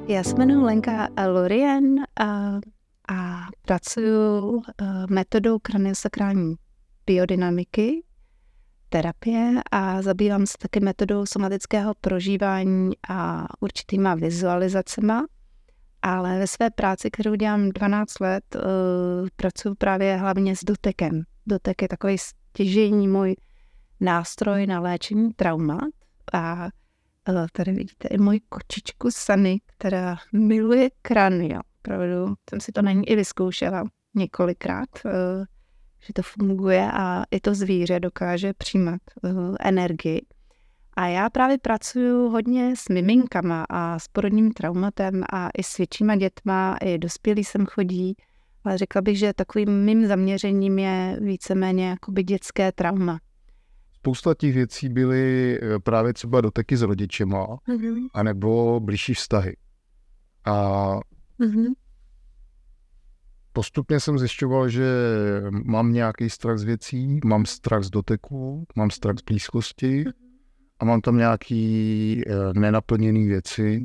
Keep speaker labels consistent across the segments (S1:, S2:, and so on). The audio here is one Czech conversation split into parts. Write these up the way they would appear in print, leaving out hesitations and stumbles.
S1: Já se jmenuji Lenka Lorien a pracuji metodou kraniosakrální biodynamiky, terapie a zabývám se taky metodou somatického prožívání a určitýma vizualizacema. Ale ve své práci, kterou dělám 12 let, pracuji právě hlavně s dotekem. Dotek je takový stěžejní můj nástroj na léčení traumat. A tady vidíte i moji kočičku Sunny, která miluje kranio. Opravdu jsem si to na ní i vyzkoušela několikrát, že to funguje a i to zvíře dokáže přijímat energii. A já právě pracuji hodně s miminkama a s porodním traumatem a i s většíma dětma, i dospělí sem chodí, ale řekla bych, že takovým mým zaměřením je víceméně jakoby dětské trauma.
S2: Spousta těch věcí byly právě třeba doteky s rodičema, anebo blížší vztahy. A postupně jsem zjišťoval, že mám nějaký strach z věcí, mám strach z doteků, mám strach z blízkosti a mám tam nějaký nenaplněný věci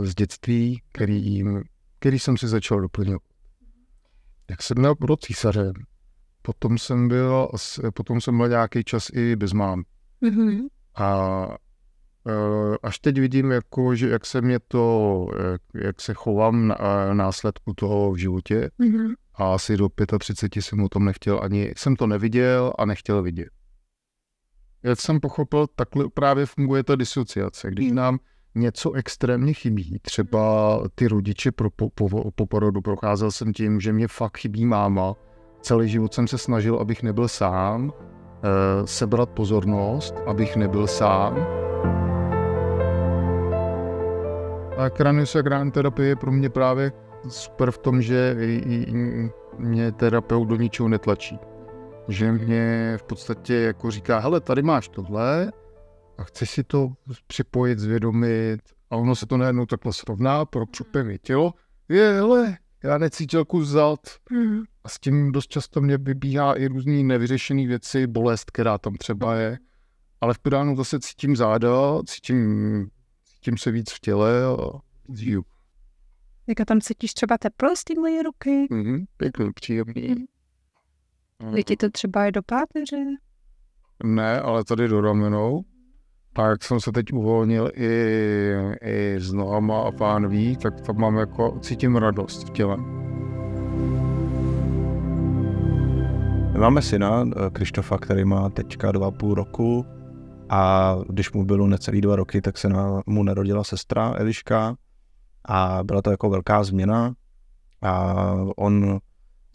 S2: z dětství, který jsem si začal doplňovat. Jak jsem měl pro císaře, potom jsem byl nějaký čas i bez mámy. A až teď vidím, jako, že jak se chovám na následku toho v životě. A asi do 35 jsem o tom jsem to neviděl a nechtěl vidět. Jak jsem pochopil, takhle právě funguje ta disociace. Když nám něco extrémně chybí, třeba ty rodiče po porodu, procházel jsem tím, že mě fakt chybí máma. Celý život jsem se snažil, abych nebyl sám, sebrat pozornost, abych nebyl sám. A kraniosakrální terapie je pro mě právě super v tom, že mě terapeut do ničeho netlačí. Že mě v podstatě jako říká, hele, tady máš tohle a chceš si to připojit, zvědomit a ono se to najednou takhle srovná, propřupe mi tělo. Hele, já necítil kus zad. A s tím dost často mě vybíhá i různý nevyřešený věci, bolest, která tam třeba je. Ale v Piránu zase cítím záda, cítím se víc v těle a žiju.
S1: Jak a tam cítíš třeba teplo z té moje ruky?
S2: Pěkný, příjemný.
S1: Vidí to třeba i do páteře?
S2: Ne, ale tady do ramenou. Tak jsem se teď uvolnil i s nohama a pán ví, tak tam mám cítím radost v těle.
S3: Máme syna, Krištofa, který má teďka 2,5 roku a když mu bylo necelý 2 roky, tak se mu narodila sestra Eliška a byla to jako velká změna a on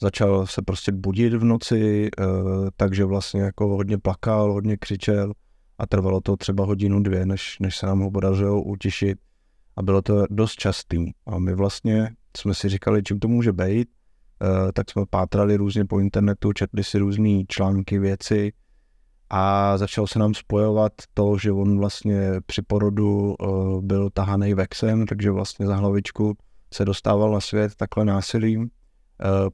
S3: začal se prostě budit v noci, takže vlastně jako hodně plakal, hodně křičel a trvalo to třeba 1-2 hodiny, než se nám ho podařilo utišit a bylo to dost častý a my vlastně jsme si říkali, čím to může být. Tak jsme pátrali různě po internetu, četli si různý články, věci a začalo se nám spojovat to, že on vlastně při porodu byl tahaný vexem, takže vlastně za hlavičku se dostával na svět takhle násilím.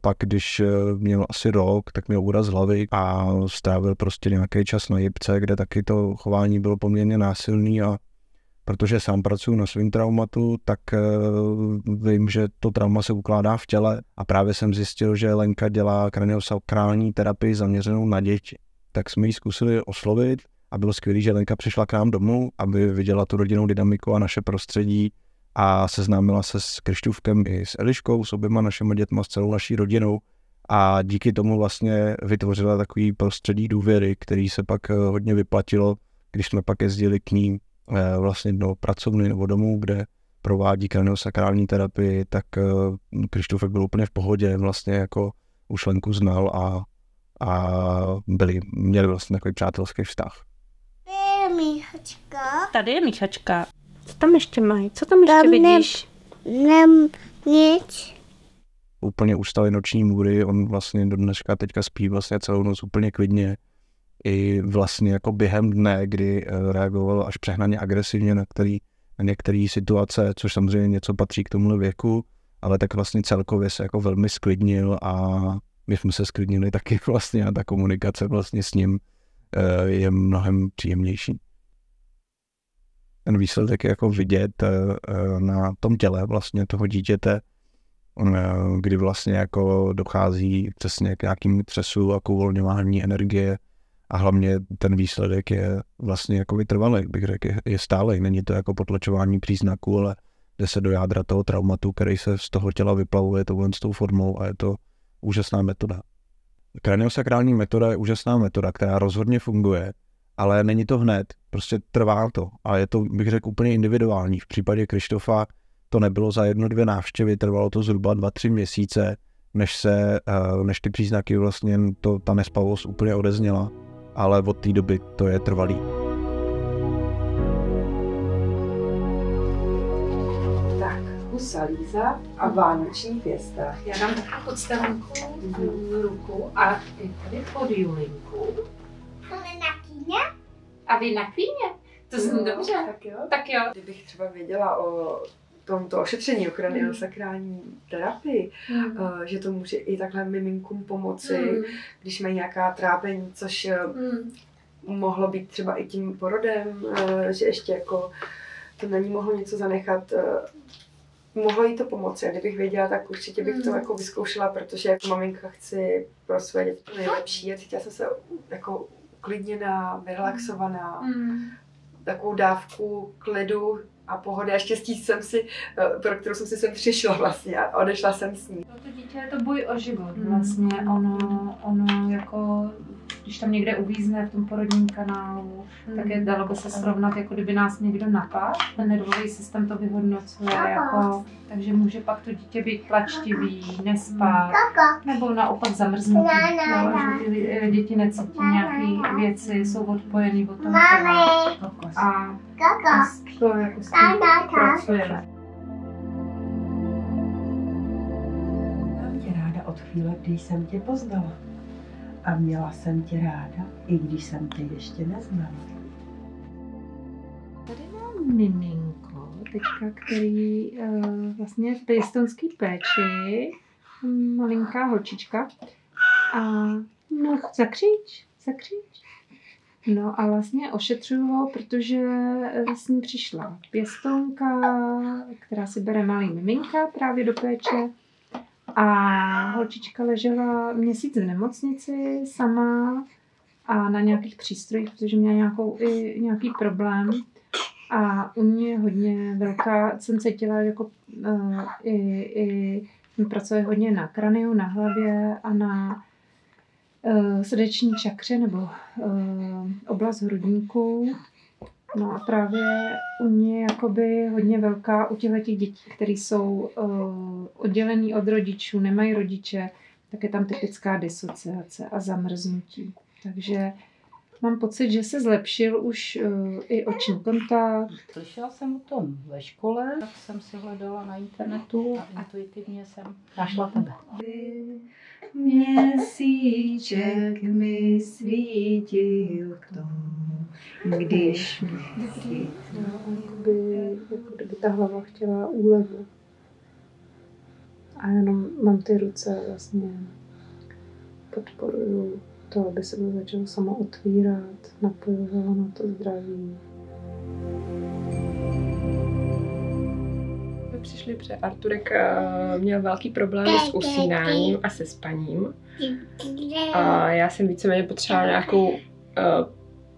S3: Pak když měl asi rok, tak měl úraz hlavy a strávil prostě nějaký čas na jipce, kde taky to chování bylo poměrně násilný a protože sám pracuji na svým traumatu, tak vím, že to trauma se ukládá v těle a právě jsem zjistil, že Lenka dělá kraniosakrální terapii zaměřenou na děti. Tak jsme ji zkusili oslovit a bylo skvělé, že Lenka přišla k nám domů, aby viděla tu rodinnou dynamiku a naše prostředí a seznámila se s Krištůvkem i s Eliškou, s oběma našimi dětma, s celou naší rodinou a díky tomu vlastně vytvořila takový prostředí důvěry, který se pak hodně vyplatilo, když jsme pak jezdili k ní vlastně do pracovny nebo domů, kde provádí kraniosakrální terapii, tak Krištůfek byl úplně v pohodě, vlastně jako už Lenku znal a měli vlastně takový přátelský vztah.
S4: Tady je míchačka.
S1: Tady je míchačka. Co tam ještě mají? Co tam ještě vidíš?
S4: Nic.
S3: Úplně ustaly noční můry, on vlastně do dneška teďka spí vlastně celou noc úplně klidně. I vlastně jako během dne, kdy reagoval až přehnaně agresivně na některé situace, což samozřejmě něco patří k tomuhle věku, ale tak vlastně celkově se jako velmi sklidnil a my jsme se sklidnili taky vlastně a ta komunikace vlastně s ním je mnohem příjemnější. ten výsledek je jako vidět na tom těle vlastně toho dítěte, kdy vlastně jako dochází přesně k nějakým třesu a k uvolňování energie a hlavně ten výsledek je vlastně jako vytrvalý, bych řekl, je stálej. Není to jako potlačování příznaků, ale jde se do jádra toho traumatu, který se z toho těla vyplavuje tou formou a je to úžasná metoda. Kraniosakrální metoda je úžasná metoda, která rozhodně funguje, ale není to hned, prostě trvá to a je to, bych řekl, úplně individuální. V případě Krištofa to nebylo za 1-2 návštěvy, trvalo to zhruba 2-3 měsíce, než ty příznaky vlastně ta nespavost úplně odezněla, ale od té doby to je trvalý.
S5: Tak, husa Líza a vánoční pěsta.
S6: Já dám takovou podstavníku ruku a ty tady pod Julinku. A vy na kvíně? To zní dobře. Tak jo.
S5: Kdybych třeba věděla o tomto ošetření, o kraniosakrální terapii, že to může i takhle miminkům pomoci, když mají nějaká trápení, což mohlo být třeba i tím porodem, že ještě jako to na ní mohlo něco zanechat, mohlo jí to pomoci. A kdybych věděla, tak určitě bych to jako vyzkoušela, protože jako maminka chci pro své děti to nejlepší a cítila jsem se jako uklidněná, vyrelaxovaná, takovou dávku klidu a pohody a štěstí pro kterou jsem si sem přišla vlastně a odešla jsem s ní.
S6: Pro to dítě je to boj o život vlastně, ono jako, když tam někde uvízne v tom porodním kanálu, tak je, dalo by se srovnat, jako kdyby nás někdo napadl, ten nervový systém to vyhodnocuje, jako, takže může pak to dítě být plačtivý, nespat, nebo naopak zamrznutý, že ty děti necítí nějaké věci, jsou odpojený od toho těla a to jako s tím pracujeme.
S7: Mám tě ráda od chvíle, když jsem tě poznala. A měla jsem tě ráda, i když jsem tě ještě neznala.
S6: Tady mám miminko, teďka, který vlastně je v pěstounské péči, malinká holčička. A no, zakřič. No a vlastně ošetřuju ho, protože s ním přišla pěstounka, která si bere malý miminka právě do péče. A holčička ležela měsíc v nemocnici sama a na nějakých přístrojích, protože měla nějaký problém. A u mě je hodně velká, jsem cítila, jako pracuje hodně na kraniu, na hlavě a na srdeční čakře nebo oblast hrudníku. No a právě u mě je jakoby hodně velká u těchto dětí, které jsou oddělený od rodičů, nemají rodiče, tak je tam typická disociace a zamrznutí. Takže mám pocit, že se zlepšil už i oční kontakt.
S8: Slyšela jsem o tom ve škole, tak jsem si hledala na internetu a intuitivně jsem našla tebe.
S5: Měsíček mi svítil k tomu, když mi svítil.
S6: Jako kdyby ta hlava chtěla úlevu. A jenom mám ty ruce vlastně podporuju to, aby se to začalo samo otvírat, napojovalo na to zdraví.
S9: Přišli, protože Arturek měl velký problém s usínáním a se spaním. A já jsem víceméně potřebovala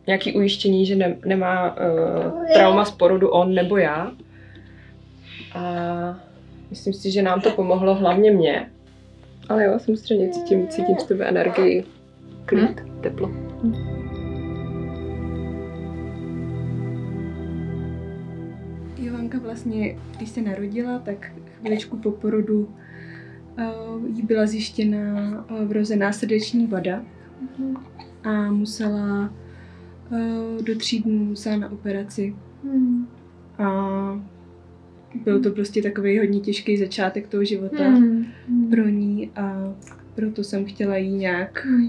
S9: nějaký ujištění, že nemá trauma z porodu on nebo já. A myslím si, že nám to pomohlo hlavně mě. Ale jo, samozřejmě cítím v tebe energii, klid, teplo. Jovanka vlastně, když se narodila, tak chviličku po porodu jí byla zjištěna vrozená srdeční vada a musela do 3 dnů na operaci. A byl to prostě takový hodně těžký začátek toho života pro ní a proto jsem chtěla jí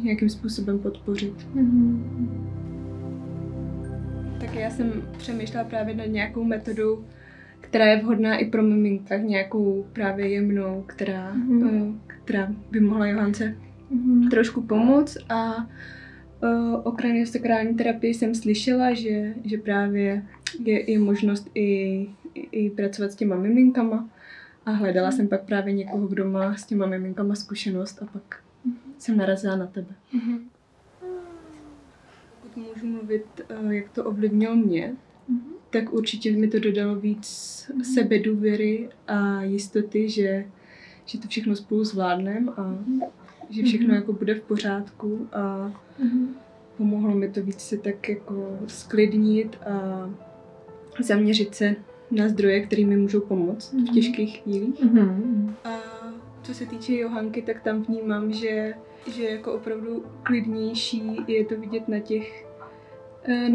S9: nějakým způsobem podpořit. Tak já jsem přemýšlela právě nad nějakou metodou, která je vhodná i pro miminka, nějakou právě jemnou, která by mohla Johance trošku pomoct a O kraniosakrální terapii jsem slyšela, že právě je možnost i pracovat s těma miminkama a hledala jsem pak právě někoho, kdo má s těma miminkama zkušenost a pak jsem narazila na tebe. Pokud můžu mluvit, jak to ovlivnilo mě, tak určitě mi to dodalo víc sebedůvěry a jistoty, že to všechno spolu zvládneme a že všechno jako bude v pořádku a pomohlo mi to víc se tak jako sklidnit a zaměřit se na zdroje, které mi můžou pomoct v těžkých chvílích. A co se týče Johanky, tak tam vnímám, že jako opravdu klidnější je to vidět na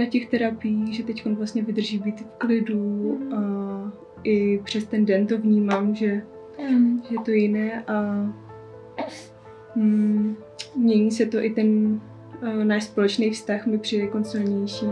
S9: těch terapiích, že teď vlastně vydrží být v klidu a i přes ten den to vnímám, že je to jiné a mění se to i ten náš společný vztah mi přijde konsolnější.